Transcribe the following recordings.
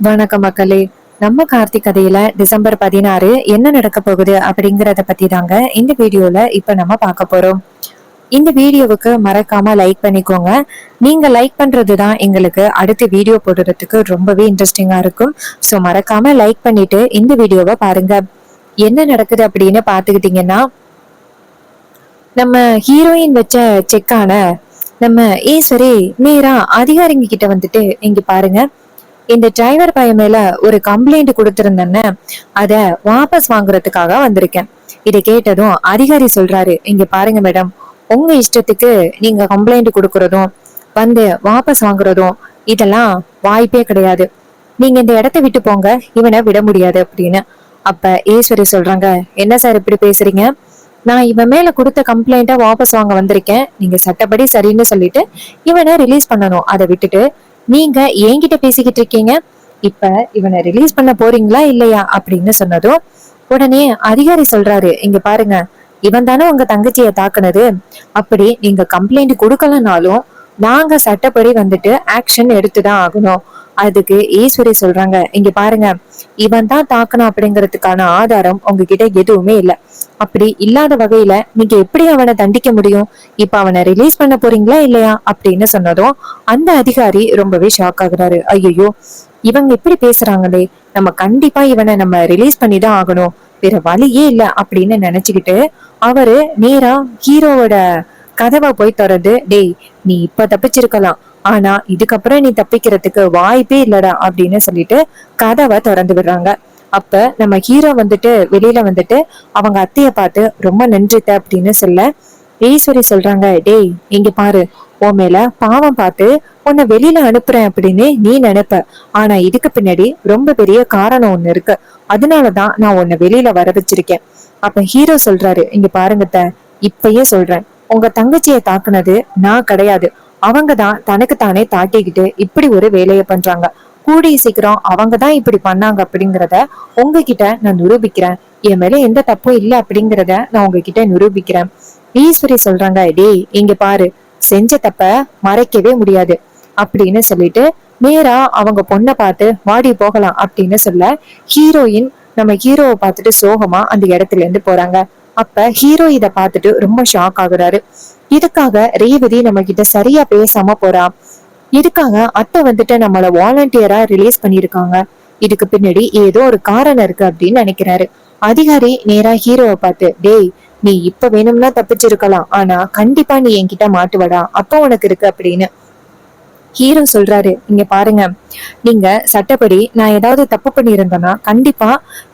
வணக்கம் மக்களே. நம்ம கார்த்திக் கதையில டிசம்பர் 16 என்ன நடக்க போகுது அப்படிங்கறத பத்தி தாங்க இந்த வீடியோல இப்ப நம்ம பார்க்க போறோம். இந்த வீடியோவுக்கு மறக்காம லைக் பண்ணிக்கோங்க. நீங்க லைக் பண்றதுதான் எங்களுக்கு அடுத்த வீடியோ போடுறதுக்கு ரொம்பவே இன்ட்ரெஸ்டிங்கா இருக்கும். ஸோ மறக்காம லைக் பண்ணிட்டு இந்த வீடியோவை பாருங்க. என்ன நடக்குது அப்படின்னு பாத்துக்கிட்டீங்கன்னா, நம்ம ஹீரோயின் வச்ச செக்கான நம்ம ஈஸ்வரி நேரா அதிகாரிங்க கிட்ட வந்துட்டு, இங்க பாருங்க, இந்த டிரைவர் பையன் மேல ஒரு கம்ப்ளைண்ட் கொடுத்திருந்தேன்னு அத வாபஸ் வாங்குறதுக்காக வந்திருக்கேன். இதை கேட்டதும் அதிகாரி சொல்றாரு, இங்க பாருங்க மேடம், உங்க இஷ்டத்துக்கு நீங்க கம்ப்ளைண்ட் கொடுக்கறதும் வந்து வாபஸ் வாங்குறதும் இதெல்லாம் வாய்ப்பே கிடையாது. நீங்க இந்த இடத்த விட்டு போங்க, இவனை விட முடியாது அப்படின்னு. அப்ப ஈஸ்வரி சொல்றாங்க, என்ன சார் இப்படி பேசுறீங்க? நான் இவன் மேல கொடுத்த கம்ப்ளைண்ட்டை வாபஸ் வாங்க வந்திருக்கேன். நீங்க சட்டப்படி சரின்னு சொல்லிட்டு இவனை ரிலீஸ் பண்ணணும். அதை விட்டுட்டு நீங்க என்கிட்ட பேசிக்கிட்டு இருக்கீங்க. இப்ப இவனை ரிலீஸ் பண்ண போறீங்களா இல்லையா அப்படின்னு சொன்னதும் உடனே அதிகாரி சொல்றாரு, இங்க பாருங்க, இவன் தானே உங்க தங்கச்சியை தாக்குனது. அப்படி நீங்க கம்ப்ளைண்ட் கொடுக்கலனாலும் நாங்க சட்டப்படி வந்துட்டு ஆக்ஷன் எடுத்துதான் ஆகணும். அதுக்கு ஈஸ்வரி சொல்றாங்க, இங்க பாருங்க, இவன் தான் தாக்கணும் அப்படிங்கறதுக்கான ஆதாரம் உங்ககிட்ட எதுவுமே இல்ல. அப்படி இல்லாத வகையில நீங்க எப்படி அவனை தண்டிக்க முடியும்? இப்ப அவனை ரிலீஸ் பண்ண போறீங்களா இல்லையா அப்படின்னு சொன்னதும் அந்த அதிகாரி ரொம்பவே ஷாக் ஆகுறாரு. ஐயோ, இவங்க எப்படி பேசுறாங்களே, நம்ம கண்டிப்பா இவனை நம்ம ரிலீஸ் பண்ணி தான் ஆகணும், வேற வழியே இல்ல அப்படின்னு நினைச்சுக்கிட்டு அவரு நேரா ஹீரோவோட கதவை போய் திறந்து, டேய், நீ இப்ப தப்பிச்சிருக்கலாம், ஆனா இதுக்கப்புறம் நீ தப்பிக்கிறதுக்கு வாய்ப்பே இல்லடா அப்படின்னு சொல்லிட்டு கதவை திறந்து விடுறாங்க. அப்ப நம்ம ஹீரோ வந்துட்டு வெளியில வந்துட்டு அவங்க அத்தைய பார்த்து, ரொம்ப நன்றித்த அப்படின்னு சொல்ல ஈஸ்வரி சொல்றாங்க, டேய், இங்க பாரு, உன் மேல பாவம் பார்த்து உன்னை வெளியில அனுப்புறேன் அப்படின்னு நீ நினைப்ப. ஆனா இதுக்கு பின்னாடி ரொம்ப பெரிய காரணம் ஒண்ணு இருக்கு. அதனாலதான் நான் உன்னை வெளியில வர வச்சிருக்கேன். அப்ப ஹீரோ சொல்றாரு, இங்க பாருங்கத்த, இப்பயே சொல்றேன், உங்க தங்கச்சியை தாக்குனது நான் கிடையாது. அவங்கதான் தனக்கு தானே தாட்டிக்கிட்டு இப்படி ஒரு வேலையை பண்றாங்க. கூடிய சீக்கிரம் அவங்கதான் இப்படி பண்ணாங்க அப்படிங்கிறத உங்ககிட்ட நான் நிரூபிக்கிறேன். என் மேல எந்த தப்பும் இல்லை அப்படிங்கிறத நான் உங்ககிட்ட நிரூபிக்கிறேன். ஈஸ்வரி சொல்றாங்க, டேய், இங்க பாரு, செஞ்ச தப்ப மறைக்கவே முடியாது அப்படின்னு சொல்லிட்டு நேரா அவங்க பொண்ணை பார்த்து, வாடி போகலாம் அப்படின்னு சொல்ல ஹீரோயின் நம்ம ஹீரோவை பார்த்துட்டு சோகமா அந்த இடத்துல இருந்து போறாங்க. அப்ப ஹீரோ இத பார்த்துட்டு ரொம்ப ஷாக் ஆகுறாரு. இதுக்காக ரேவதி நம்ம கிட்ட சரியா பேசாம போறா, இதுக்காக அத்தை வந்துட்டு நம்மள வாலண்டியரா ரிலீஸ் பண்ணிருக்காங்க, இதுக்கு பின்னாடி ஏதோ ஒரு காரணம் இருக்கு அப்படின்னு நினைக்கிறாரு. அதிகாரி நேரா ஹீரோவை பார்த்து, டேய், நீ இப்ப வேணும்னா தப்பிச்சிருக்கலாம், ஆனா கண்டிப்பா நீ என்கிட்ட மாட்டுவடா, அப்ப உனக்கு இருக்கு அப்படின்னு. ஹீரோ சொல்றாரு, இங்க பாருங்க, நீங்க சட்டப்படி நான் ஏதாவது தப்பு பண்ணியிருந்தேன்னா கண்டிப்பா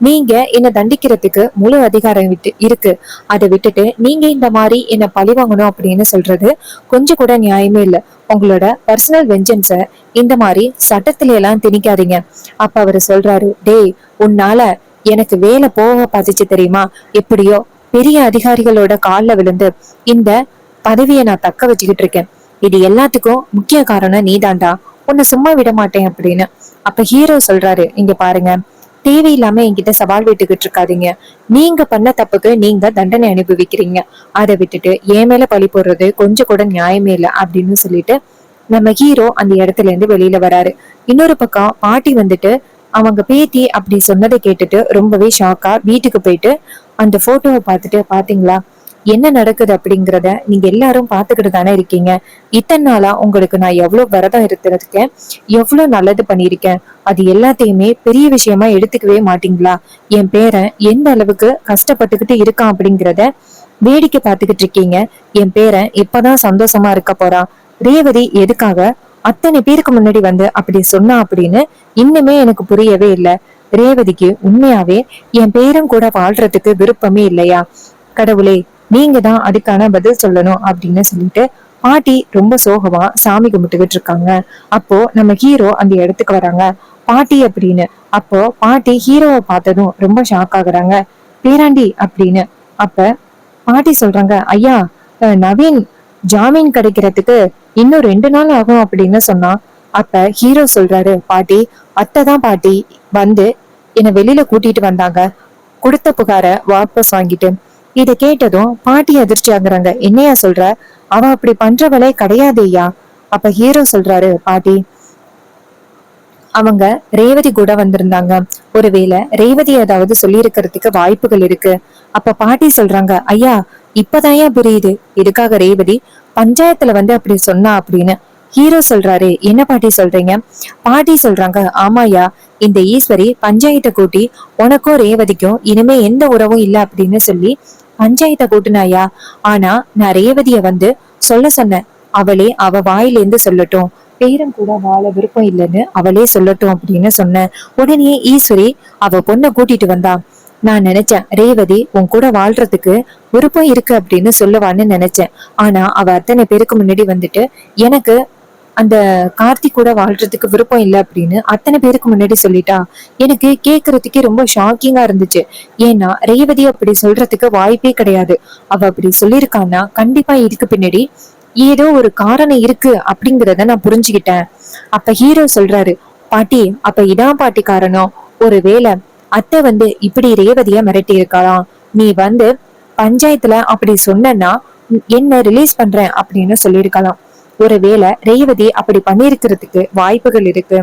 நீங்க என்ன தண்டிக்கிறதுக்கு முழு அதிகாரம் இருக்கு. அதை விட்டுட்டு நீங்க இந்த மாதிரி என்ன பழிவாங்கணும் அப்படின்னு சொல்றது கொஞ்சம் கூட நியாயமே இல்லை. உங்களோட பர்சனல் வெஞ்சன்ஸ இந்த மாதிரி சட்டத்தில எல்லாம் திணிக்காதீங்க. அப்ப அவரு சொல்றாரு, டேய், உன்னால எனக்கு வேலை போக பாத்துச்சு தெரியுமா? எப்படியோ பெரிய அதிகாரிகளோட கால்ல விழுந்து இந்த பதவியை நான் தக்க வச்சுக்கிட்டு இருக்கேன். இது எல்லாத்துக்கும் முக்கிய காரணம் நீதாண்டா, உன்னை சும்மா விட மாட்டேன் அப்படின்னு. அப்ப ஹீரோ சொல்றாரு, இங்க பாருங்க, தேவையில்லாம என்கிட்ட சவால் விட்டுக்கிட்டு இருக்காதீங்க. நீங்க பண்ண தப்புக்கு நீங்க தண்டனை அனுபவிக்கிறீங்க. அதை விட்டுட்டு என் மேல பழி போடுறது கொஞ்சம் கூட நியாயமே இல்லை அப்படின்னு சொல்லிட்டு நம்ம ஹீரோ அந்த இடத்துல இருந்து வெளியில வராரு. இன்னொரு பக்கம் பாட்டி வந்துட்டு அவங்க பேத்தி அப்படி சொன்னதை கேட்டுட்டு ரொம்பவே ஷாக்கா வீட்டுக்கு போயிட்டு அந்த போட்டோவை பார்த்துட்டு, பாத்தீங்களா என்ன நடக்குது அப்படிங்கிறத நீங்க எல்லாரும் பாத்துக்கிட்டு தானே இருக்கீங்க. இத்தனை நாளா உங்களுக்கு நான் எவ்வளவு விரதம் இருந்திருக்கேன், எவ்வளவு நல்லது பண்ணியிருக்கேன், அது எல்லாத்தையுமே பெரிய விஷயமா எடுத்துக்கவே மாட்டீங்களா? என் பேரன் எந்த அளவுக்கு கஷ்டப்பட்டுக்கிட்டு இருக்கான் அப்படிங்கிறத வேடிக்கை பார்த்துக்கிட்டு இருக்கீங்க. என் பேரன் இப்பதான் சந்தோஷமா இருக்க போறான். ரேவதி எதுக்காக அத்தனை பேருக்கு முன்னாடி வந்து அப்படி சொன்னா அப்படின்னு இன்னுமே எனக்கு புரியவே இல்லை. ரேவதிக்கு உண்மையாவே என் பேரன் கூட வாழ்றதுக்கு விருப்பமே இல்லையா? கடவுளே, நீங்க தான் அதுக்கான பதில் சொல்லணும் அப்படின்னு சொல்லிட்டு பாட்டி ரொம்ப சோகமா சாமி கும்பிட்டுக்கிட்டு இருக்காங்க. அப்போ நம்ம ஹீரோ அந்த இடத்துக்கு வராங்க. பாட்டி அப்படின்னு. அப்போ பாட்டி ஹீரோவை பார்த்ததும் ரொம்ப ஷாக் ஆகுறாங்க. பேராண்டி அப்படின்னு. அப்ப பாட்டி சொல்றாங்க, ஐயா, நவீன் ஜாமீன் கிடைக்கிறதுக்கு இன்னும் 2 நாள் ஆகும் அப்படின்னு சொன்னா. அப்ப ஹீரோ சொல்றாரு, பாட்டி, அத்தை தான் பாட்டி வந்து என்னை வெளியில கூட்டிட்டு வந்தாங்க, கொடுத்த புகார வாபஸ் வாங்கிட்டு. இத கேட்டதும் பாட்டி அதிர்ச்சி ஆகுறாங்க. என்னையா சொல்ற? அவ அப்படி பண்றவளே கிடையாதேயா. அப்ப ஹீரோ சொல்றாரு, பாட்டி, அவங்க ரேவதி கூட வந்திருந்தாங்க. ஒருவேளை ரேவதி ஏதாவது சொல்லி இருக்கிறதுக்கு வாய்ப்புகள் இருக்கு. அப்ப பாட்டி சொல்றாங்க, ஐயா இப்பதாயா புரியுது எதுக்காக ரேவதி பஞ்சாயத்துல அப்படி சொன்னா அப்படின்னு. ஹீரோ சொல்றாரு, என்ன பாட்டி சொல்றீங்க? பாட்டி சொல்றாங்க, ஆமாயா, இந்த ஈஸ்வரி பஞ்சாயத்தை கூட்டி உனக்கும் ரேவதிக்கும் இனிமே எந்த உறவும் இல்ல அப்படின்னு சொல்லி பஞ்சாயத்தை கூட்டினாயா. ஆனா நான் ரேவதிய சொல்ல சொன்னேன். அவளே அவ வாயிலேந்து சொல்லட்டும், பேரும் கூட வாழ விருப்பம் இல்லைன்னு அவளே சொல்லட்டும் அப்படின்னு சொன்னேன். உடனே ஈஸ்வரி அவ பொண்ணை கூட்டிட்டு வந்தா. நான் நினைச்சேன் ரேவதி உன் கூட வாழ்றதுக்கு விருப்பம் இருக்கு அப்படின்னு சொல்லுவான்னு நினைச்சேன். ஆனா அவ அத்தனை பேருக்கு முன்னாடி எனக்கு அந்த கார்த்தி கூட வாழ்றதுக்கு விருப்பம் இல்லை அப்படின்னு அத்தனை பேருக்கு முன்னாடி சொல்லிட்டா. எனக்கு கேக்குறதுக்கே ரொம்ப ஷாக்கிங்கா இருந்துச்சு. ஏன்னா ரேவதி அப்படி சொல்றதுக்கு வாய்ப்பே கிடையாது. அவ அப்படி சொல்லியிருக்கான்னா கண்டிப்பா இதுக்கு பின்னாடி ஏதோ ஒரு காரணம் இருக்கு அப்படிங்கிறத நான் புரிஞ்சுக்கிட்டேன். அப்ப ஹீரோ சொல்றாரு, பாட்டி அப்ப இதான் பாட்டி காரணம். ஒருவேளை அத்தை இப்படி ரேவதிய மிரட்டி இருக்கலாம். நீ பஞ்சாயத்துல அப்படி சொன்னா என்ன ரிலீஸ் பண்றேன் அப்படின்னு சொல்லியிருக்கலாம். ஒருவேளை ரேவதி அப்படி பண்ணிருக்கிறதுக்கு வாய்ப்புகள் இருக்கு.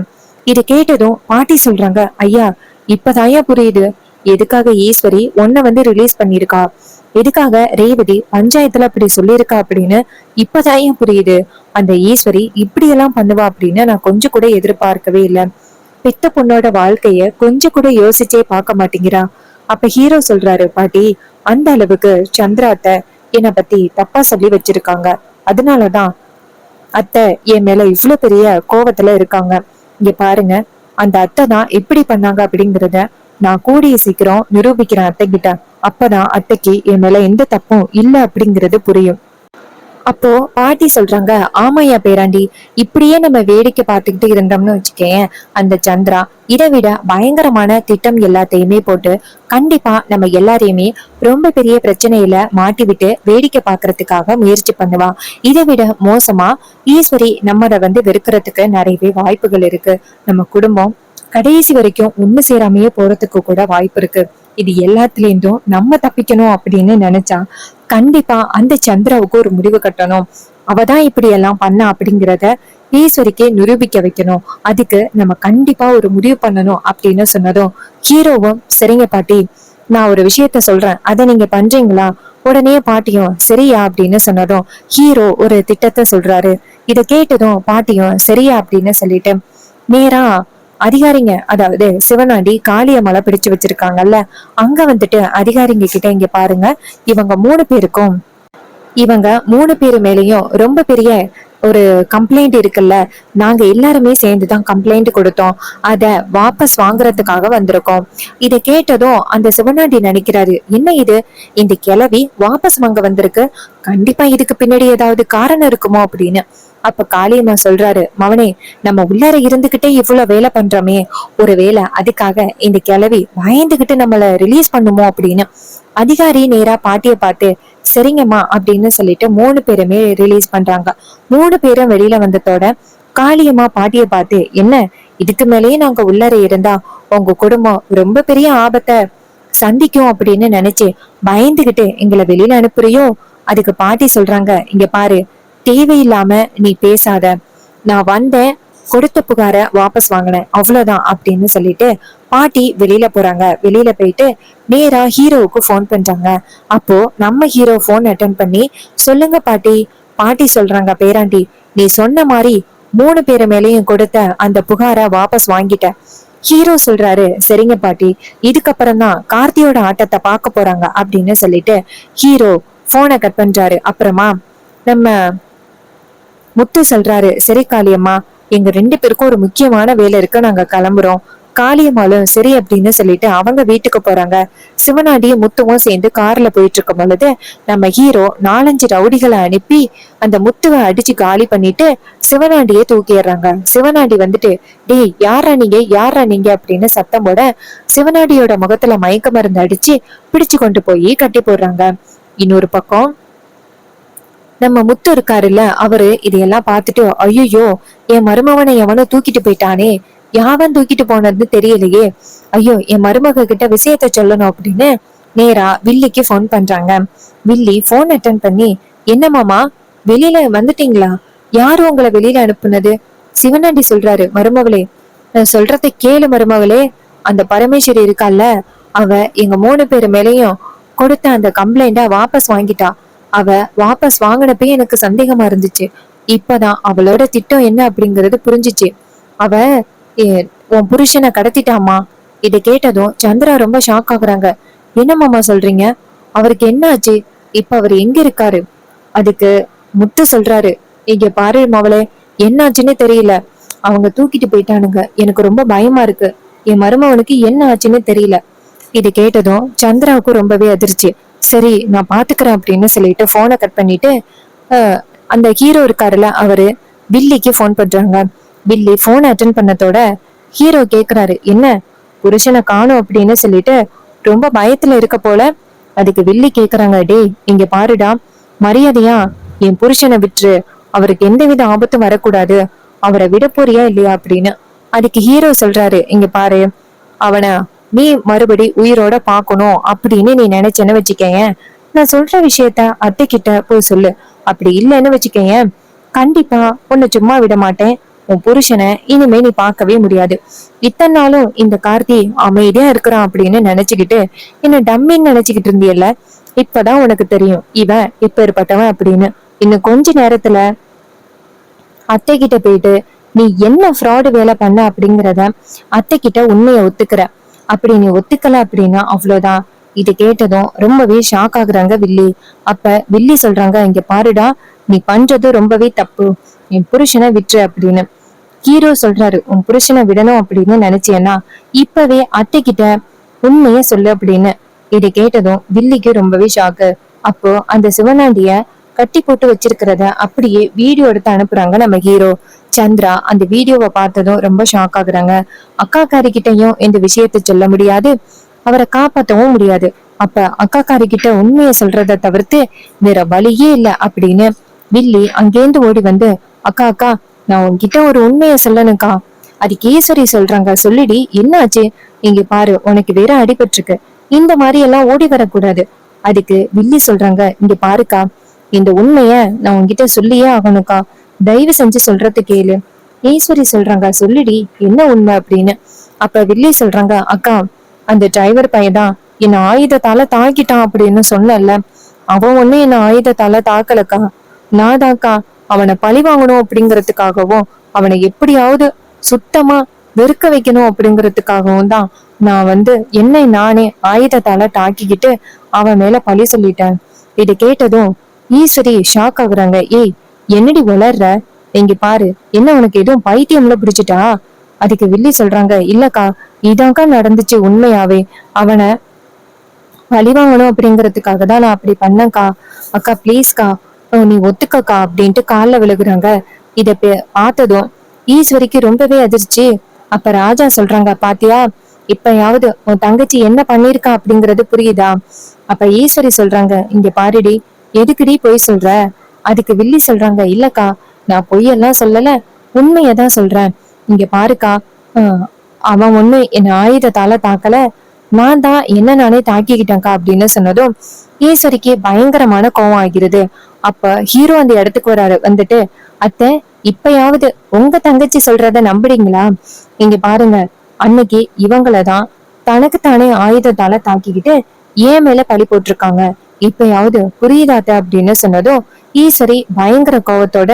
இது கேட்டதும் பாட்டி சொல்றாங்க, ஐயா இப்பதாயா புரியுது எதுக்காக ஈஸ்வரி உன்னை ரிலீஸ் பண்ணிருக்கா, எதுக்காக ரேவதி பஞ்சாயத்துல அப்படி சொல்லியிருக்கா அப்படின்னு இப்பதான் புரியுது. அந்த ஈஸ்வரி இப்படி எல்லாம் பண்ணுவா அப்படின்னு நான் கொஞ்சம் கூட எதிர்பார்க்கவே இல்லை. பெத்த பொண்ணோட வாழ்க்கைய கொஞ்சம் கூட யோசிச்சே பார்க்க மாட்டேங்கிறா. அப்ப ஹீரோ சொல்றாரு, பாட்டி அந்த அளவுக்கு சந்திராத்த என்னை பத்தி தப்பா சொல்லி வச்சிருக்காங்க. அதனாலதான் அத்தை என் மேல இவ்வளவு பெரிய கோவத்துல இருக்காங்க. இங்க பாருங்க, அந்த அத்தை தான் எப்படி பண்ணாங்க அப்படிங்கிறத நான் கூடிய சீக்கிரம் நிரூபிக்கிறேன் அத்தை கிட்ட. அப்பதான் அத்தைக்கு என் மேல எந்த தப்பும் இல்ல அப்படிங்கிறது புரியும். அப்போ பாட்டி சொல்றாங்க, ஆமாயா பேராண்டி, இப்படியே நம்ம வேடிக்கை பார்த்துக்கிட்டு இருந்தோம்னு வச்சுக்கேன், அந்த சந்திரா இதை விட பயங்கரமான திட்டம் எல்லாத்தையுமே போட்டு கண்டிப்பா நம்ம எல்லாரையுமே ரொம்ப பெரிய பிரச்சனையில மாட்டி விட்டு வேடிக்கை பாக்குறதுக்காக முயற்சி பண்ணுவா. இதை விட மோசமா ஈஸ்வரி நம்மள வெறுக்கிறதுக்கு நிறையவே வாய்ப்புகள் இருக்கு. நம்ம குடும்பம் கடைசி வரைக்கும் ஒண்ணு சேராமையே போறதுக்கு கூட வாய்ப்பு இருக்கு. இது எல்லாத்துலேருந்தும் நம்ம தப்பிக்கணும் அப்படின்னு நினைச்சா கண்டிப்பா அந்த சந்திராவுக்கு ஒரு முடிவு கட்டணும். அவதான் இப்படி எல்லாம் பண்ணா அப்படிங்கிறத ஈஸ்வரிக்கே நிரூபிக்க வைக்கணும். அதுக்கு நம்ம கண்டிப்பா ஒரு முடிவு பண்ணணும் அப்படின்னு சொன்னதும் ஹீரோவும், சரிங்க பாட்டி, நான் ஒரு விஷயத்த சொல்றேன், அதை நீங்க பண்றீங்களா? உடனே பாட்டியும் சரியா அப்படின்னு சொன்னதும் ஹீரோ ஒரு திட்டத்தை சொல்றாரு. இதை கேட்டதும் பாட்டியும் சரியா அப்படின்னு சொல்லிட்டு நேரா அதிகாரிங்க, அதாவது சிவனாண்டி காளியம்மலை பிடிச்சு வச்சிருக்காங்கல்ல, அங்க அதிகாரிங்க கிட்ட, இங்க பாருங்க, இவங்க மூணு பேரு மேலேயும் ரொம்ப பெரிய ஒரு கம்ப்ளைண்ட் இருக்குல்ல, நாங்க எல்லாருமே சேர்ந்துதான் கம்ப்ளைண்ட் கொடுத்தோம், அத வாபஸ் வாங்குறதுக்காக வந்திருக்கோம். இத கேட்டதும் அந்த சிவனாண்டி நினைக்கிறாரு, என்ன இது, இந்த கிழவி வாபஸ் வாங்க வந்திருக்கு, கண்டிப்பா இதுக்கு பின்னாடி ஏதாவது காரணம் இருக்குமோ அப்படின்னு. அப்ப காளியம்மா சொல்றாரு, மவனே, நம்ம உள்ளார இருந்துகிட்டே இவ்வளவு வேலை பண்றோமே, ஒரு வேலை அதுக்காக இந்த கிழவி பயந்துகிட்டு நம்மள ரிலீஸ் பண்ணுமோ அப்படின்னு. அதிகாரி நேரா பாட்டிய பார்த்து சரிங்கம்மா அப்படின்னு சொல்லிட்டு 3 பேருமே ரிலீஸ் பண்றாங்க. 3 பேரும் வெளியில வந்ததோட காளியம்மா பாட்டிய பார்த்து, என்ன இதுக்கு மேலேயே நாங்க உள்ளார இருந்தா உங்க குடும்பம் ரொம்ப பெரிய ஆபத்தை சந்திக்கும் அப்படின்னு நினைச்சு பயந்துகிட்டு எங்களை வெளியில அனுப்புறியோ? அதுக்கு பாட்டி சொல்றாங்க, இங்க பாரு, தேவையில்லாம நீ பேசாத, நான் வந்தேன், கொடுத்த புகார வாபஸ் வாங்கினேன், அவ்வளவுதான் அப்படின்னு சொல்லிட்டு பாட்டி வெளியில போறாங்க. வெளியில போயிட்டு நேரா ஹீரோவுக்கு போன் பண்றாங்க. அப்போ நம்ம ஹீரோ போன் அட்டன் பண்ணி, சொல்லுங்க பாட்டி. பாட்டி சொல்றாங்க, பேராண்டி, நீ சொன்ன மாதிரி 3 பேரு மேலேயும் கொடுத்த அந்த புகார வாபஸ் வாங்கிட்ட. ஹீரோ சொல்றாரு, சரிங்க பாட்டி, இதுக்கப்புறம் தான் கார்த்தியோட ஆட்டத்தை பார்க்க போறாங்க அப்படின்னு சொல்லிட்டு ஹீரோ போனை கட் பண்றாரு. அப்புறமா நம்ம முத்து சொல்றாரு, சரி காளியம்மா, எங்க 2 பேருக்கும் ஒரு முக்கியமான வேலை இருக்கு, நாங்க கிளம்புறோம். காளியம்மாலும் சரி அப்படின்னு சொல்லிட்டு அவங்க வீட்டுக்கு போறாங்க. சிவனாண்டியும் முத்துவும் சேர்ந்து கார்ல போயிட்டு இருக்கும் பொழுது நம்ம ஹீரோ 4-5 ரவுடிகளை அனுப்பி அந்த முத்துவை அடிச்சு காலி பண்ணிட்டு சிவனாண்டியே தூக்கிடுறாங்க. சிவனாண்டி டேய் யாரா நீங்க அப்படின்னு சத்தம் போட சிவனாண்டியோட முகத்துல மயக்க மருந்து அடிச்சு பிடிச்சு கொண்டு போய் கட்டி போடுறாங்க. இன்னொரு பக்கம் நம்ம முத்து இருக்காருல்ல, அவரு இதையெல்லாம் பார்த்துட்டு, ஐயோ, என் மருமவனை எவனோ தூக்கிட்டு போயிட்டானே, யாவன் தூக்கிட்டு போனது தெரியலையே, ஐயோ, என் மருமக கிட்ட விஷயத்த சொல்லணும் அப்படின்னு நேரா வில்லிக்கு போன் பண்றாங்க. வில்லி போன் அட்டன் பண்ணி, என்ன மாமா, வெளியில வந்துட்டீங்களா? யாரு உங்களை வெளியில அனுப்புனது? சிவனாண்டி சொல்றாரு, மருமவளே, நான் சொல்றத கேளு மருமகளே. அந்த பரமேஸ்வரி இருக்கால, அவ எங்க 3 பேரு மேலயும் கொடுத்த அந்த கம்ப்ளைண்ட வாபஸ் வாங்கிட்டா. அவ வாபஸ் வாங்கினப்பயே எனக்கு சந்தேகமா இருந்துச்சு. இப்பதான் அவளோட திட்டம் என்ன அப்படிங்கறது புரிஞ்சுச்சு. அவ உன் புருஷனை கடத்திட்டாமா. இதை கேட்டதும் சந்திரா ரொம்ப ஷாக் ஆகுறாங்க. என்ன மாமா சொல்றீங்க? அவருக்கு என்ன ஆச்சு? இப்ப அவர் எங்க இருக்காரு? அதுக்கு முத்து சொல்றாரு, இங்க பாரு மவளே, என்னாச்சுன்னு தெரியல. அவங்க தூக்கிட்டு போயிட்டானுங்க. எனக்கு ரொம்ப பயமா இருக்கு. என் மருமவனுக்கு என்ன ஆச்சுன்னு தெரியல. இது கேட்டதும் சந்திராவுக்கும் ரொம்பவே அதிர்ச்சி. சரி நான் பாத்துக்கிறேன் அப்படின்னு சொல்லிட்டு போனை கட் பண்ணிட்டு அந்த ஹீரோ இருக்காருல்ல அவரு வில்லிக்கு போன் பண்றாங்க. வில்லி போன் அட்டன் பண்ணதோட ஹீரோ கேக்குறாரு, என்ன புருஷனை காணும் அப்படின்னு சொல்லிட்டு ரொம்ப பயத்துல இருக்க போல. அதுக்கு வில்லி கேக்குறாங்க, டே இங்க பாருடா, மரியாதையா என் புருஷனை விட்டுரு, அவருக்கு எந்தவித ஆபத்தும் வரக்கூடாது, அவரை விட போறியா இல்லையா அப்படின்னு. அதுக்கு ஹீரோ சொல்றாரு, இங்க பாரு, அவனை நீ மறுபடி உயிரோட பாக்கணும் அப்படின்னு நீ நினைச்சேன்னு வச்சுக்கேன், நான் சொல்ற விஷயத்த அத்தை கிட்ட போய் சொல்லு. அப்படி இல்லைன்னு வச்சுக்கேன், கண்டிப்பா உன்னை சும்மா விட மாட்டேன். உன் புருஷனை இனிமே நீ பார்க்கவே முடியாது. இத்தனை நாளும் இந்த கார்த்தி அமைதியா இருக்கிறான் அப்படின்னு நினைச்சுக்கிட்டு என்ன டம்மின்னு நினைச்சுக்கிட்டு இருந்தியல்ல, இப்பதான் உனக்கு தெரியும் இவன் இப்ப இருப்பட்டவன் அப்படின்னு. இன்னும் கொஞ்ச நேரத்துல அத்தை கிட்ட போயிட்டு நீ என்ன ஃப்ராடு வேலை பண்ண அப்படிங்கிறத அத்தை கிட்ட உண்மைய ஒத்துக்கிற. அப்படி நீ ஒத்துக்கல அப்படின்னா அவ்வளவுதான். இது கேட்டதும் ரொம்பவே ஷாக் ஆகுறாங்க வில்லி. அப்ப வில்லி சொல்றாங்க, இங்க பாருடா, நீ பண்றது ரொம்பவே தப்பு, என் புருஷனை விட்டுரு அப்படின்னு. ஹீரோ சொல்றாரு, உன் புருஷனை விடணும் அப்படின்னு நினைச்சேன்னா இப்பவே அத்தை கிட்ட உண்மைய சொல்லு அப்படின்னு. இது கேட்டதும் வில்லிக்கு ரொம்பவே ஷாக்கு. அப்போ அந்த சிவனாண்டிய கட்டி போட்டு வச்சிருக்கிறத அப்படியே வீடியோ எடுத்து அனுப்புறாங்க நம்ம ஹீரோ. சந்திரா அந்த வீடியோவை பார்த்ததும் ரொம்ப ஷாக் ஆகுறாங்க. அக்காக்காரி கிட்டையும் இந்த விஷயத்த சொல்ல முடியாது, அவரை காப்பாற்றவும் முடியாது. அப்ப அக்காக்காரி கிட்ட உண்மையை சொல்றத தவிர்த்து வேற வழியே இல்ல அப்படின்னு வில்லி அங்கேந்து ஓடி வந்து, அக்கா அக்கா நான் உன்கிட்ட ஒரு உண்மையை சொல்லணும்க்கா. அதுக்கு ஈஸ்வரி சொல்றாங்க, சொல்லிடி என்ன ஆச்சு? இங்க பாரு, உனக்கு வேற அடிபட்டிருக்கு, இந்த மாதிரி எல்லாம் ஓடி வரக்கூடாது. அதுக்கு வில்லி சொல்றாங்க, இங்க பாருக்கா, இந்த உண்மைய நான் உன்கிட்ட சொல்லியே ஆகணும்க்கா, தயவு செஞ்சு சொல்றது கேளு. ஈஸ்வரி சொல்றாங்க, சொல்லிடி என்ன உண்மை அப்படின்னு. அப்ப வில்லி சொல்றாங்க, அக்கா அந்த டிரைவர் பையதான் என்ன ஆயுதத்தால தாக்கிட்டான் அப்படின்னு சொன்னல, அவன் ஒண்ணு என்ன ஆயுதத்தால தாக்கலக்கா, நான் தாக்கா அவனை பழி வாங்கணும் அப்படிங்கறதுக்காகவும் அவனை எப்படியாவது சுத்தமா வெறுக்க வைக்கணும் அப்படிங்கறதுக்காகவும் தான் நான் என்னை நானே ஆயுதத்தால தாக்கிக்கிட்டு அவன் மேல பழி சொல்லிட்டேன். இது கேட்டதும் ஈஸ்வரி ஷாக் ஆகுறாங்க. ஏய் என்னடி வளர்ற, இங்க பாரு, என்ன உனக்கு எதுவும் பைத்தியம்ல பிடிச்சிட்டா? அதுக்கு வில்லி சொல்றாங்க, இல்லக்கா இதாக்கா நடந்துச்சு உண்மையாவே, அவனை பழிவாங்கணும் அப்படிங்கறதுக்காக தான் நான் அப்படி பண்ணேன்க்கா. அக்கா ப்ளீஸ்க்கா நீ ஒத்துக்கக்கா அப்படின்ட்டு காலில் விழுகுறாங்க. இத பார்த்ததும் ஈஸ்வரிக்கு ரொம்பவே அதிர்ச்சி. அப்ப ராஜா சொல்றாங்க, பாத்தியா இப்பயாவது உன் தங்கச்சி என்ன பண்ணிருக்கா அப்படிங்கறது புரியுதா? அப்ப ஈஸ்வரி சொல்றாங்க, இங்க பாருடி, எதுக்குடி பொய் சொல்ற? அதுக்கு வில்லி சொல்றாங்க, இல்லக்கா நான் பொய்யெல்லாம் சொல்லல, உண்மையதான் சொல்றேன். இங்க பாருக்கா, அவன் ஒண்ணு என்ன ஆயுதத்தால தாக்கல, நான் தான் என்ன நானே தாக்கிக்கிட்டேன்க்கா அப்படின்னு சொன்னதும் ஈஸ்வரிக்கு பயங்கரமான கோவம் ஆகிறது. அப்ப ஹீரோ அந்த இடத்துக்கு வராரு. வந்துட்டு, அத்தை இப்பயாவது உங்க தங்கச்சி சொல்றத நம்புறீங்களா? இங்க பாருங்க, அன்னைக்கு இவங்களதான் தனக்குத்தானே ஆயுதத்தால தாக்கிக்கிட்டு ஏன் மேல பழி போட்டிருக்காங்க, இப்பயாவது புரியுதாத்த அப்படின்னு சொன்னதும் ஈஸ்வரி பயங்கர கோவத்தோட,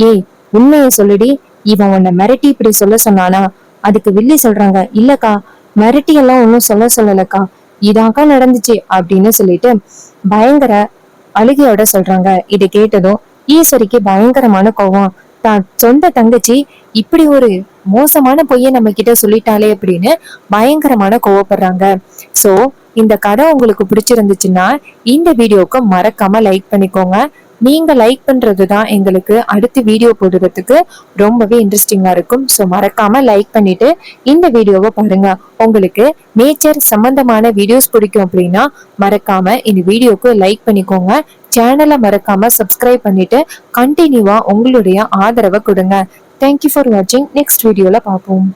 ஏய் உண்மையை சொல்லுடி, இவன் உன்னை மிரட்டி இப்படி சொல்ல சொன்னானா? அதுக்கு வில்லி சொல்றாங்க, இல்லக்கா மிரட்டி எல்லாம் ஒன்னும் சொல்லலக்கா, இதாக்கா நடந்துச்சு அப்படின்னு சொல்லிட்டு பயங்கர அழுகையோட சொல்றாங்க. இதை கேட்டதும் ஈஸ்வரிக்கு பயங்கரமான கோவம். தான் சொந்த தங்கச்சி இப்படி ஒரு மோசமான பொய்ய நம்ம கிட்ட சொல்லிட்டாலே அப்படின்னு பயங்கரமான கோவப்படுறாங்க. சோ இந்த கதை உங்களுக்கு பிடிச்சிருந்துச்சுன்னா இந்த வீடியோக்கு மறக்காம லைக் பண்ணிக்கோங்க. நீங்க லைக் பண்றதுதான் எங்களுக்கு அடுத்த வீடியோ போடுறதுக்கு ரொம்பவே இன்ட்ரெஸ்டிங்கா இருக்கும். ஸோ மறக்காம லைக் பண்ணிட்டு இந்த வீடியோவை பாருங்க. உங்களுக்கு நேச்சர் சம்பந்தமான வீடியோஸ் பிடிக்கும் அப்படின்னா மறக்காம இந்த வீடியோக்கு லைக் பண்ணிக்கோங்க. சேனலை மறக்காம சப்ஸ்கிரைப் பண்ணிட்டு கண்டினியூவா உங்களுடைய ஆதரவை கொடுங்க. தேங்க்யூ ஃபார் வாட்சிங். நெக்ஸ்ட் வீடியோல பார்ப்போம்.